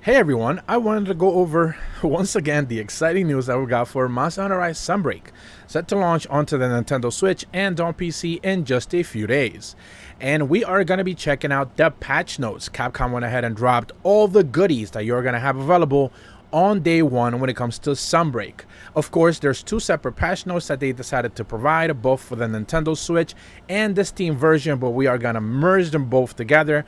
Hey everyone, I wanted to go over once again the exciting news that we got for Monster Hunter Rise Sunbreak, set to launch onto the Nintendo Switch and on PC in just a few days. And we are going to be checking out the patch notes. Capcom went ahead and dropped all the goodies that you're going to have available on day one when it comes to Sunbreak. Of course, there's two separate patch notes that they decided to provide, both for the Nintendo Switch and the Steam version, but we are going to merge them both together.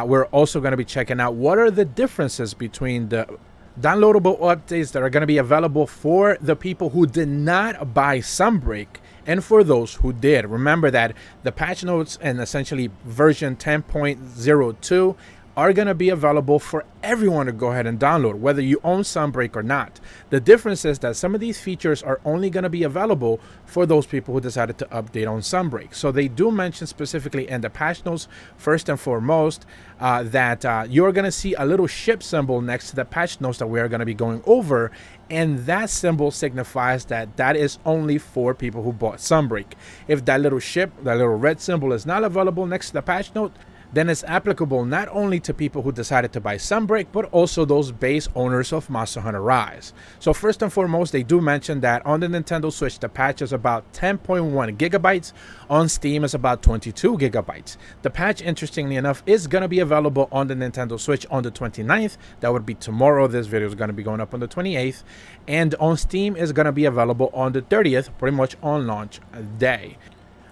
We're also going to be checking out what are the differences between the downloadable updates that are going to be available for the people who did not buy Sunbreak and for those who did. Remember that the patch notes and essentially version 10.02 are going to be available for everyone to go ahead and download, whether you own Sunbreak or not. The difference is that some of these features are only going to be available for those people who decided to update on Sunbreak. So they do mention specifically in the patch notes, first and foremost, that you're going to see a little ship symbol next to the patch notes that we are going to be going over. And that symbol signifies that that is only for people who bought Sunbreak. If that little ship, that little red symbol is not available next to the patch note, then it's applicable not only to people who decided to buy Sunbreak, but also those base owners of Monster Hunter Rise. So first and foremost, they do mention that on the Nintendo Switch, the patch is about 10.1 gigabytes. On Steam, it's about 22 gigabytes. The patch, interestingly enough, is going to be available on the Nintendo Switch on the 29th. That would be tomorrow. This video is going to be going up on the 28th. And on Steam is going to be available on the 30th, pretty much on launch day.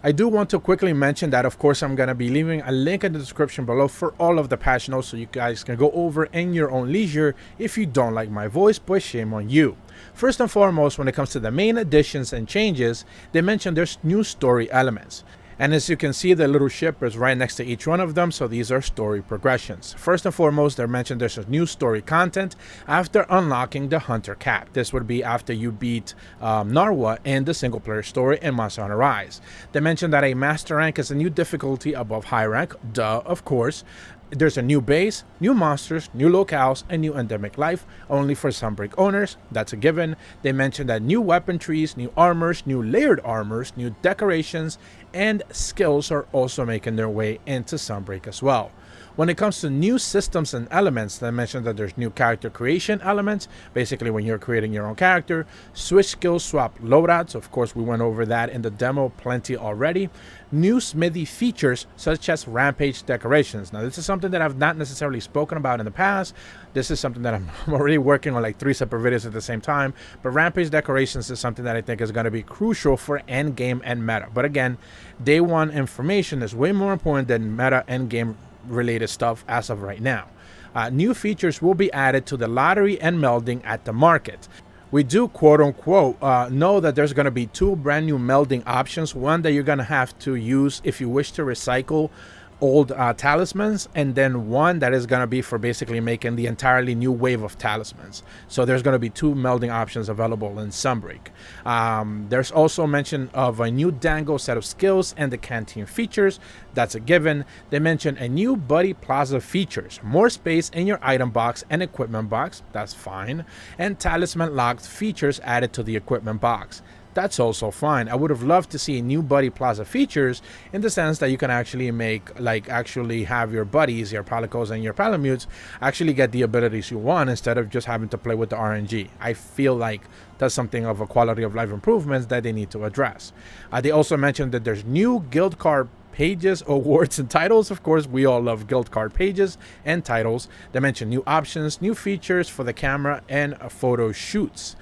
I do want to quickly mention that, of course, I'm going to be leaving a link in the description below for all of the patch notes so you guys can go over in your own leisure if you don't like my voice, but shame on you. First and foremost, when it comes to the main additions and changes, they mention there's new story elements. And as you can see, the little ship is right next to each one of them, so these are story progressions. First and foremost, they mentioned there's a new story content after unlocking the Hunter Cap. This would be after you beat Narwa in the single-player story in Monster Hunter Rise. They mentioned that a Master Rank is a new difficulty above High Rank. Duh, of course. There's a new base, new monsters, new locales, and new endemic life, only for Sunbreak owners. That's a given. They mentioned that new weapon trees, new armors, new layered armors, new decorations, and skills are also making their way into Sunbreak as well. When it comes to new systems and elements, they mentioned that there's new character creation elements, basically when you're creating your own character, switch skill swap loadouts, of course we went over that in the demo plenty already, new smithy features such as rampage decorations. Now this is something that I've not necessarily spoken about in the past. This is something that I'm already working on, like 3 separate videos at the same time, but rampage decorations is something that I think is going to be crucial for endgame and meta. But again, day one information is way more important than meta endgame related stuff as of right now. New features will be added to the lottery and melding at the market. We do quote-unquote know that there's going to be 2 brand new melding options, one that you're going to have to use if you wish to recycle old talismans, and then one that is going to be for basically making the entirely new wave of talismans. So there's going to be 2 melding options available in Sunbreak. There's also mention of a new Dango set of skills and the canteen features. That's a given. They mention a new Buddy Plaza features, more space in your item box and equipment box. That's fine. And talisman locked features added to the equipment box. That's also fine. I would have loved to see new Buddy Plaza features in the sense that you can actually make, like, actually have your buddies, your Palicos and your Palamutes actually get the abilities you want instead of just having to play with the RNG. I feel like that's something of a quality of life improvements that they need to address. They also mentioned that there's new guild card pages, awards, and titles. Of course, we all love guild card pages and titles. They mentioned new options, new features for the camera, and photo shoots.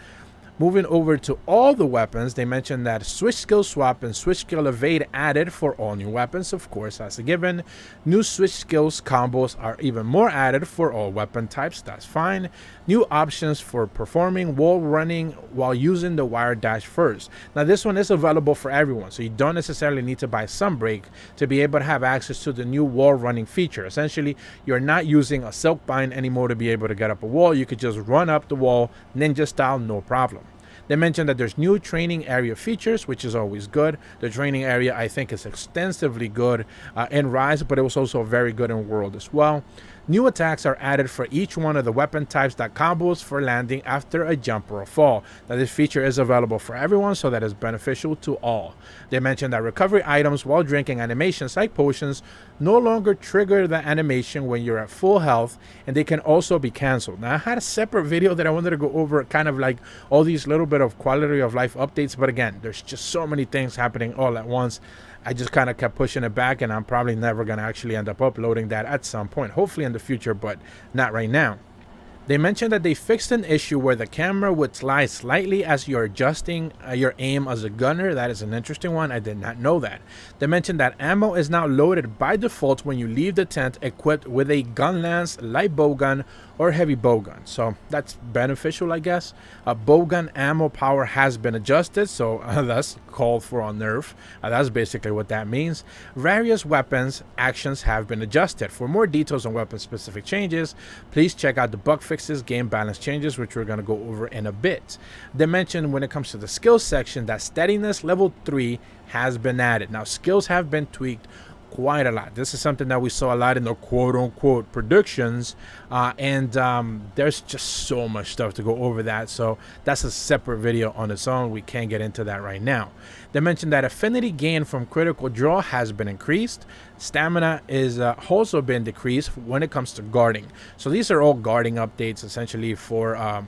Moving over to all the weapons, they mentioned that switch skill swap and switch skill evade added for all new weapons. Of course, that's a given. New switch skills combos are even more added for all weapon types. That's fine. New options for performing wall running while using the wire dash first. Now this one is available for everyone, so you don't necessarily need to buy Sunbreak to be able to have access to the new wall running feature. Essentially, you're not using a silk bind anymore to be able to get up a wall. You could just run up the wall ninja style, no problem. They mentioned that there's new training area features, which is always good. The training area, I think, is extensively good in Rise, but it was also very good in World as well. New attacks are added for each one of the weapon types that combos for landing after a jump or a fall. Now this feature is available for everyone, so that is beneficial to all. They mentioned that recovery items while drinking animations like potions no longer trigger the animation when you're at full health, and they can also be cancelled. Now I had a separate video that I wanted to go over kind of like all these little bit of quality of life updates, but again, there's just so many things happening all at once. I just kind of kept pushing it back, and I'm probably never going to actually end up uploading that at some point, hopefully in the future, but not right now. They mentioned that they fixed an issue where the camera would slide slightly as you're adjusting your aim as a gunner. That is an interesting one. I did not know that. They mentioned that ammo is now loaded by default when you leave the tent equipped with a gun lance, light bowgun, or heavy bowgun. So that's beneficial, I guess. Bowgun ammo power has been adjusted, so that's called for a nerf. That's basically what that means. Various weapons actions have been adjusted. For more details on weapon specific changes, please check out the bug fixes, game balance changes, which we're going to go over in a bit. They mentioned when it comes to the skills section that steadiness level 3 has been added. Now skills have been tweaked quite a lot. This is something that we saw a lot in the quote-unquote predictions, and there's just so much stuff to go over that, so that's a separate video on its own. We can't get into that right now. They mentioned that affinity gain from critical draw has been increased. Stamina is also been decreased when it comes to guarding. So these are all guarding updates essentially for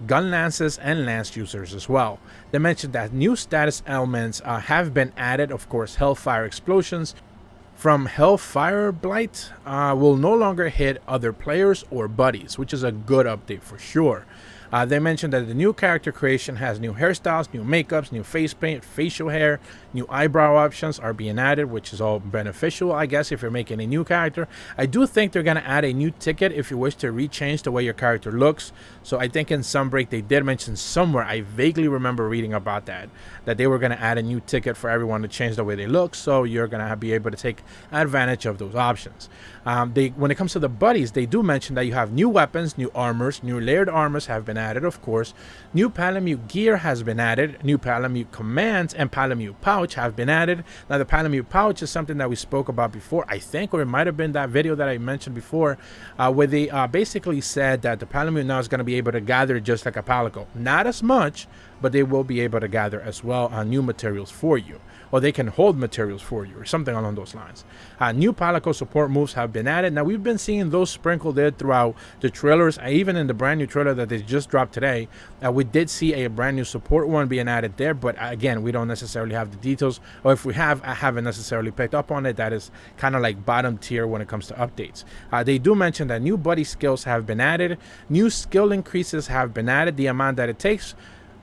gun lances and lance users as well. They mentioned that new status elements have been added. Of course, hellfire explosions from Hellfire Blight will no longer hit other players or buddies, which is a good update for sure. They mentioned that the new character creation has new hairstyles, new makeups, new face paint, facial hair, new eyebrow options are being added, which is all beneficial, I guess, if you're making a new character. I do think they're going to add a new ticket if you wish to rechange the way your character looks. So I think in Sunbreak they did mention somewhere, I vaguely remember reading about that they were going to add a new ticket for everyone to change the way they look, so you're going to be able to take advantage of those options. When it comes to the buddies, they do mention that you have new weapons, new armors, new layered armors have been added, of course. New Palamute gear has been added. New Palamute commands and Palamute pouch have been added. Now the Palamute pouch is something that we spoke about before, I think, or it might have been that video that I mentioned before, where they basically said that the Palamute now is going to be able to gather just like a Palico. Not as much, but they will be able to gather as well new materials for you, or they can hold materials for you, or something along those lines. New Palico support moves have been added. Now we've been seeing those sprinkled in throughout the trailers, even in the brand new trailer that they just dropped today. We did see a brand new support one being added there, but again, we don't necessarily have the details, or if we have, I haven't necessarily picked up on it. That is kind of like bottom tier when it comes to updates. They do mention that new buddy skills have been added. New skill increases have been added. The amount that it takes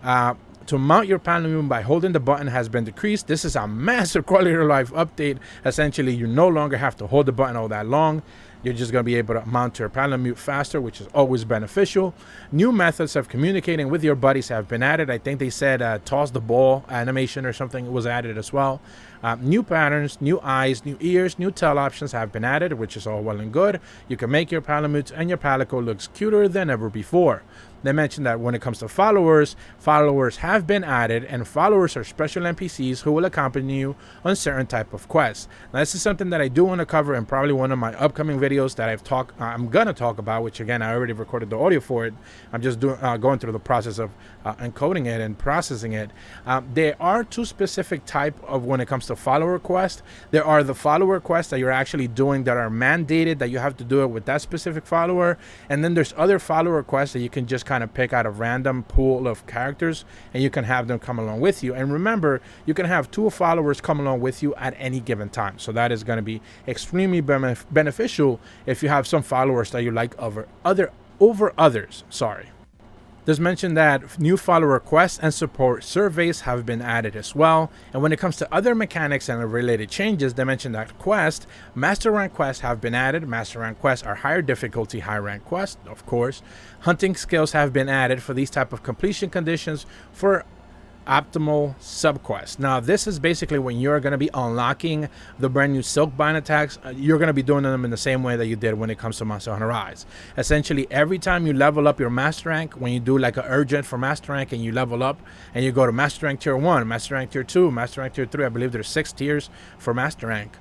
to mount your Palamute by holding the button has been decreased. This is a massive quality of life update. Essentially, you no longer have to hold the button all that long. You're just going to be able to mount your Palamute faster, which is always beneficial. New methods of communicating with your buddies have been added. I think they said toss the ball animation or something was added as well. New patterns, new eyes, new ears, new tail options have been added, which is all well and good. You can make your Palamute and your Palico looks cuter than ever before. They mentioned that when it comes to followers, followers have been added, and followers are special NPCs who will accompany you on certain type of quests. Now, this is something that I do want to cover in probably one of my upcoming videos that I'm gonna talk about, which again I already recorded the audio for it. I'm just going through the process of encoding it and processing it. There are two specific type of when it comes to follower quests. There are the follower quests that you're actually doing that are mandated, that you have to do it with that specific follower, and then there's other follower quests that you can just kind of pick out a random pool of characters and you can have them come along with you. And remember, you can have 2 followers come along with you at any given time, so that is going to be extremely beneficial if you have some followers that you like over others. There's mentioned that new follower quests and support surveys have been added as well. And when it comes to other mechanics and related changes, they mentioned that master rank quests have been added. Master rank quests are higher difficulty, high rank quests, of course. Hunting skills have been added for these type of completion conditions for optimal subquest. Now, this is basically when you're going to be unlocking the brand new Silkbind attacks. You're going to be doing them in the same way that you did when it comes to Monster Hunter Rise. Essentially, every time you level up your Master Rank, when you do like an urgent for Master Rank and you level up and you go to Master Rank Tier 1, Master Rank Tier 2, Master Rank Tier 3, I believe there's 6 tiers for Master Rank.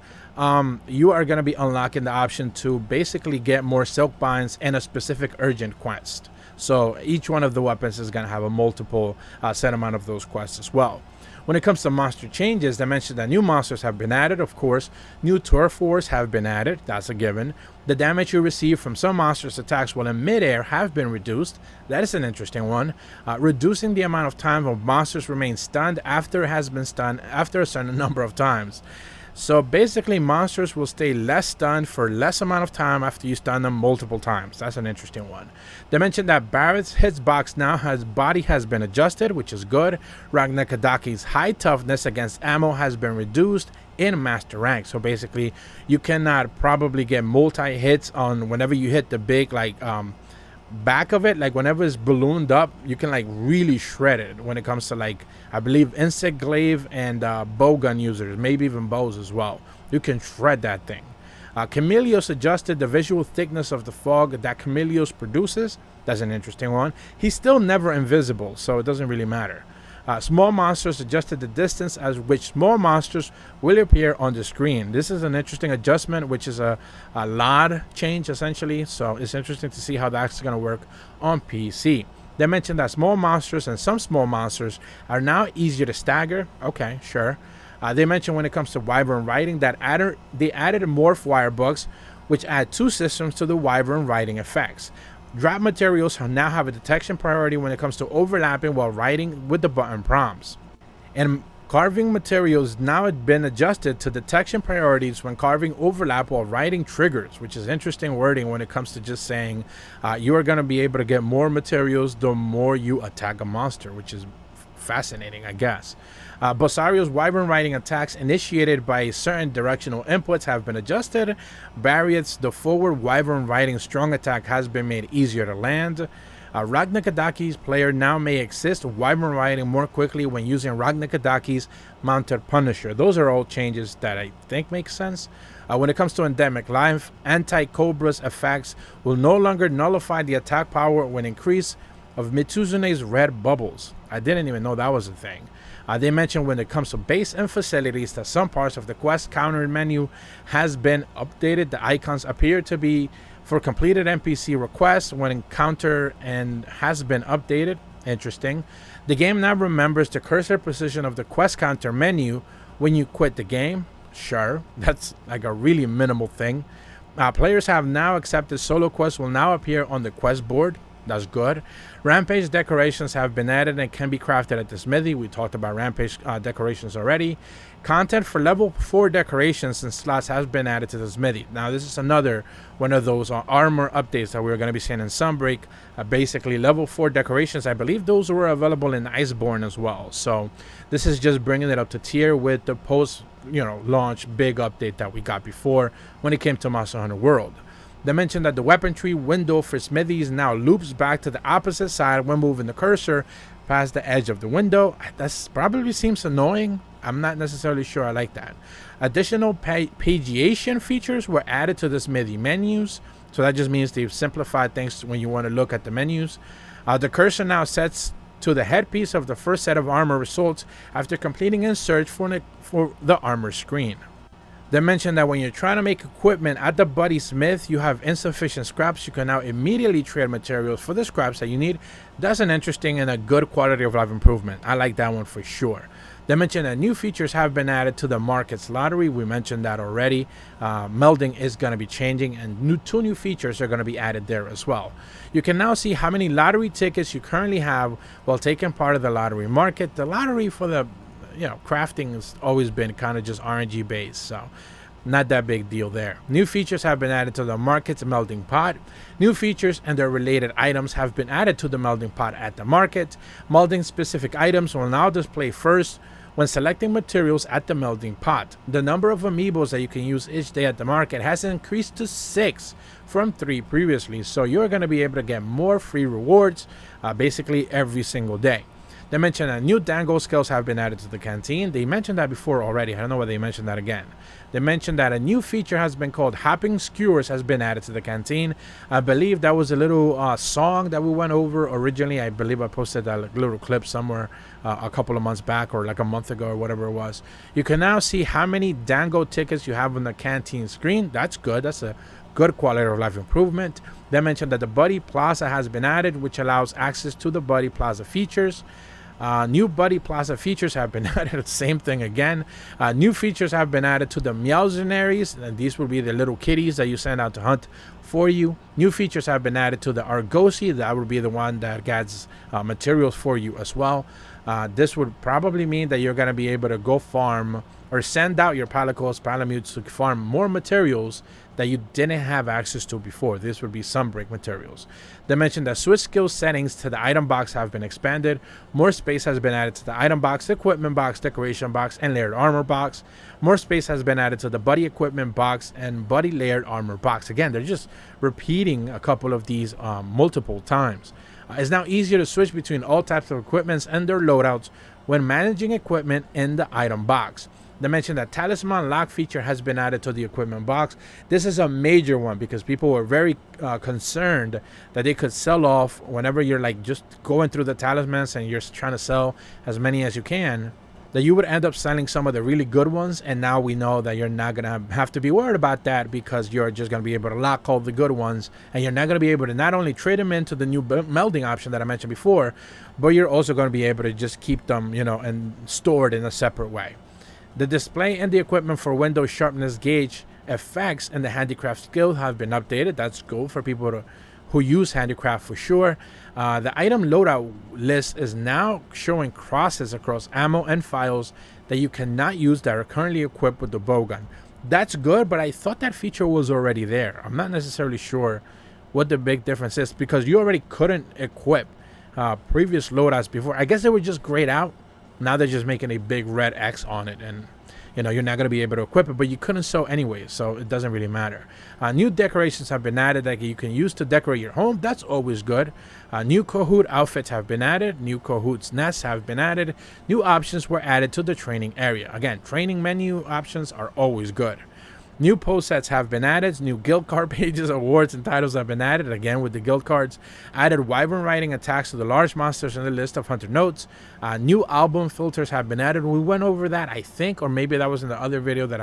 You are going to be unlocking the option to basically get more Silkbinds in a specific urgent quest. So each one of the weapons is going to have a multiple set amount of those quests as well. When it comes to monster changes, they mentioned that new monsters have been added, of course. New turf wars have been added, that's a given. The damage you receive from some monsters' attacks while in midair have been reduced. That is an interesting one. Reducing the amount of time of monsters remain stunned after it has been stunned after a certain number of times. So basically, monsters will stay less stunned for less amount of time after you stun them multiple times. That's an interesting one. They mentioned that Barrett's hitbox now body has been adjusted, which is good. Ragnakadaki's high toughness against ammo has been reduced in Master Rank. So basically, you cannot probably get multi-hits on whenever you hit the big back of it, like whenever it's ballooned up, you can like really shred it when it comes to like, I believe, insect glaive and bowgun users, maybe even bows as well. You can shred that thing. Chameleos adjusted the visual thickness of the fog that Chameleos produces. That's an interesting one. He's still never invisible, so it doesn't really matter. Small monsters adjusted the distance at which small monsters will appear on the screen. This is an interesting adjustment, which is a LOD change essentially. So it's interesting to see how that's going to work on PC. They mentioned that small monsters and some small monsters are now easier to stagger. Okay, sure. They mentioned when it comes to Wyvern riding that they added morph wire bugs, which add 2 systems to the Wyvern riding effects. Drop materials now have a detection priority when it comes to overlapping while riding with the button prompts. And carving materials now have been adjusted to detection priorities when carving overlap while riding triggers, which is interesting wording when it comes to just saying you are going to be able to get more materials the more you attack a monster, which is fascinating, I guess. Bosario's Wyvern riding attacks initiated by certain directional inputs have been adjusted. Barriet's the forward Wyvern riding strong attack has been made easier to land. Ragnakadaki's player now may assist Wyvern riding more quickly when using Ragnakadaki's mounted Punisher. Those are all changes that I think make sense. When it comes to Endemic Life, Anti-Cobra's effects will no longer nullify the attack power when increase of Mitsuzune's red bubbles. I didn't even know that was a thing. They mentioned when it comes to base and facilities that some parts of the quest counter menu has been updated. The icons appear to be for completed NPC requests when encounter and has been updated. Interesting. The game now remembers the cursor position of the quest counter menu when you quit the game. Sure, that's like a really minimal thing. Players have now accepted solo quests will now appear on the quest board. That's good. Rampage decorations have been added and can be crafted at the smithy. We talked about Rampage decorations already. Content for level 4 decorations and slots has been added to the smithy. Now, this is another one of those armor updates that we're going to be seeing in Sunbreak. Basically, level 4 decorations, I believe those were available in Iceborne as well. So, this is just bringing it up to tier with the post-launch big update that we got before when it came to Monster Hunter World. They mentioned that the weaponry window for smithies now loops back to the opposite side when moving the cursor past the edge of the window. That probably seems annoying. I'm not necessarily sure I like that. Additional pagiation features were added to the smithy menus. So that just means they've simplified things when you want to look at the menus. The cursor now sets to the headpiece of the first set of armor results after completing a search for the armor screen. They mentioned that when you're trying to make equipment at the Buddy Smith, you have insufficient scraps. You can now immediately trade materials for the scraps that you need. That's an interesting and a good quality of life improvement. I like that one for sure. They mentioned that new features have been added to the market's lottery. We mentioned that already. Melding is going to be changing, and 2 new features are going to be added there as well. You can now see how many lottery tickets you currently have while taking part of the lottery market. The lottery for the crafting has always been kind of just RNG based, so not that big deal there. New features have been added to the market's melding pot. New features and their related items have been added to the melding pot at the market. Melding specific items will now display first when selecting materials at the melding pot. The number of amiibos that you can use each day at the market has increased to 6 from 3 previously, so you're going to be able to get more free rewards basically every single day. They mentioned that new dango skills have been added to the canteen. They mentioned that before already. I don't know why they mentioned that again. They mentioned that a new feature has been called hopping skewers has been added to the canteen. I believe that was a little song that we went over originally. I believe I posted that little clip somewhere a couple of months back, or like a month ago, or whatever it was. You can now see how many dango tickets you have on the canteen screen. That's good. That's a good quality of life improvement. They mentioned that the Buddy Plaza has been added, which allows access to the Buddy Plaza features. New Buddy Plaza features have been added. Same thing again. New features have been added to the Meowsenaries, and these will be the little kitties that you send out to hunt for you. New features have been added to the Argosy. That would be the one that gets materials for you as well. This would probably mean that you're going to be able to go farm or send out your Palicos, Palamutes to farm more materials that you didn't have access to before. This would be Sunbreak materials. They mentioned that switch skill settings to the item box have been expanded. More space has been added to the item box, equipment box, decoration box, and layered armor box. More space has been added to the buddy equipment box and buddy layered armor box. Again, they're just repeating a couple of these multiple times. It's now easier to switch between all types of equipments and their loadouts when managing equipment in the item box. They mentioned that Talisman Lock feature has been added to the equipment box. This is a major one because people were very concerned that they could sell off whenever you're like just going through the talismans and you're trying to sell as many as you can, that you would end up selling some of the really good ones. And now we know that you're not going to have to be worried about that because you're just going to be able to lock all the good ones. And you're not going to be able to not only trade them into the new melding option that I mentioned before, but you're also going to be able to just keep them, and stored in a separate way. The display and the equipment for window sharpness gauge effects and the handicraft skill have been updated. That's cool for people who use handicraft for sure. The item loadout list is now showing crosses across ammo and files that you cannot use that are currently equipped with the bowgun. That's good, but I thought that feature was already there. I'm not necessarily sure what the big difference is because you already couldn't equip previous loadouts before. I guess they were just grayed out. Now they're just making a big red X on it, and you're not going to be able to equip it, but you couldn't sew anyway, so it doesn't really matter. New decorations have been added that you can use to decorate your home. That's always good. New Kahoot outfits have been added. New Kahoot's nests have been added. New options were added to the training area. Again, training menu options are always good. New post sets have been added. New guild card pages, awards, and titles have been added, again with the guild cards. Added wyvern riding attacks to the large monsters in the list of hunter notes. New album filters have been added. We went over that, I think, or maybe that was in the other video that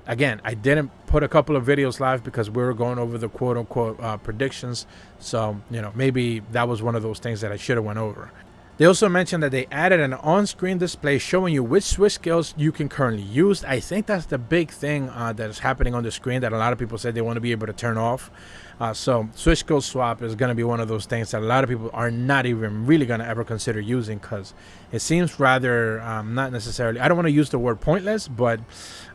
I didn't put a couple of videos live because we were going over the quote-unquote predictions. So, maybe that was one of those things that I should have went over. They also mentioned that they added an on-screen display showing you which switch skills you can currently use. I think that's the big thing that is happening on the screen that a lot of people said they want to be able to turn off. So switch skill swap is going to be one of those things that a lot of people are not even really going to ever consider using because it seems rather not necessarily, I don't want to use the word pointless, but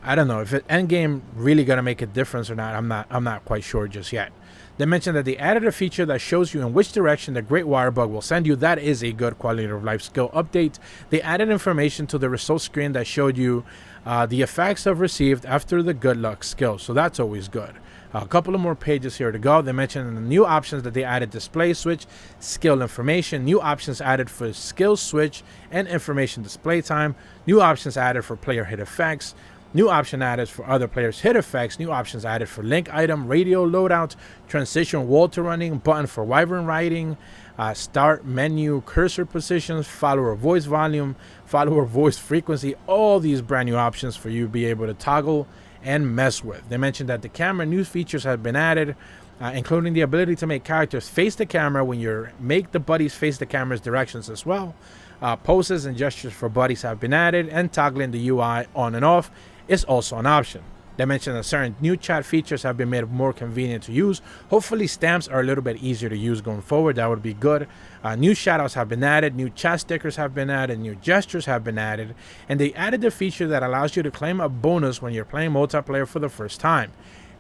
I don't know if endgame really going to make a difference or not. I'm not quite sure just yet. They mentioned that they added a feature that shows you in which direction the Great Wire Bug will send you. That is a good quality of life skill update. They added information to the results screen that showed you the effects of received after the good luck skill. So that's always good. A couple of more pages here to go. They mentioned the new options that they added: display switch, skill information, new options added for skill switch and information display time, new options added for player hit effects, new option added for other players' hit effects. New options added for link item, radio loadout, transition wall to running, button for wyvern riding, start menu, cursor positions, follower voice volume, follower voice frequency. All these brand new options for you to be able to toggle and mess with. They mentioned that the camera new features have been added, including the ability to make characters face the camera when you make the buddies face the camera's directions as well. Poses and gestures for buddies have been added, and toggling the UI on and off is also an option. They mentioned that certain new chat features have been made more convenient to use. Hopefully stamps are a little bit easier to use going forward. That would be good. New shadows have been added. New chat stickers have been added. New gestures have been added. And they added the feature that allows you to claim a bonus when you're playing multiplayer for the first time.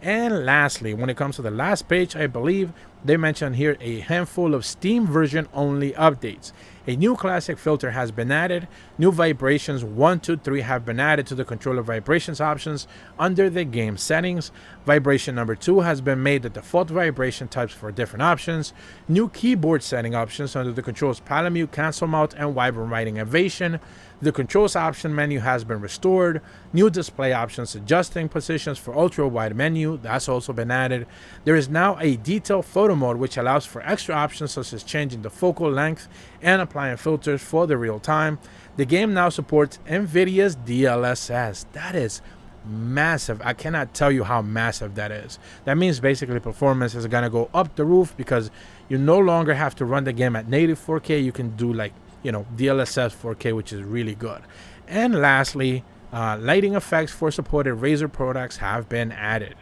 And lastly, when it comes to the last page, I believe they mention here a handful of Steam version only updates. A new classic filter has been added. New vibrations 1, 2, 3 have been added to the controller vibrations options under the game settings. Vibration number 2 has been made the default vibration types for different options. New keyboard setting options under the controls palamute, cancel mount, and vibrant writing evasion. The controls option menu has been restored. New display options adjusting positions for ultra wide menu, that's also been added. There is now a detailed photo mode which allows for extra options such as changing the focal length and applying filters for the real time. The game now supports NVIDIA's DLSS. That is massive. I cannot tell you how massive that is. That means basically performance is going to go up the roof because you no longer have to run the game at native 4K. You can do like, you know, DLSS 4K, which is really good. And lastly, lighting effects for supported Razer products have been added.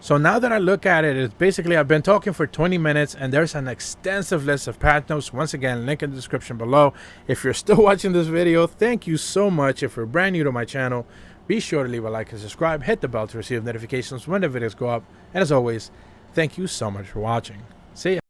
So now that I look at it, it's basically I've been talking for 20 minutes and there's an extensive list of patch notes. Once again, link in the description below. If you're still watching this video, thank you so much. If you're brand new to my channel, be sure to leave a like and subscribe. Hit the bell to receive notifications when the videos go up. And as always, thank you so much for watching. See ya.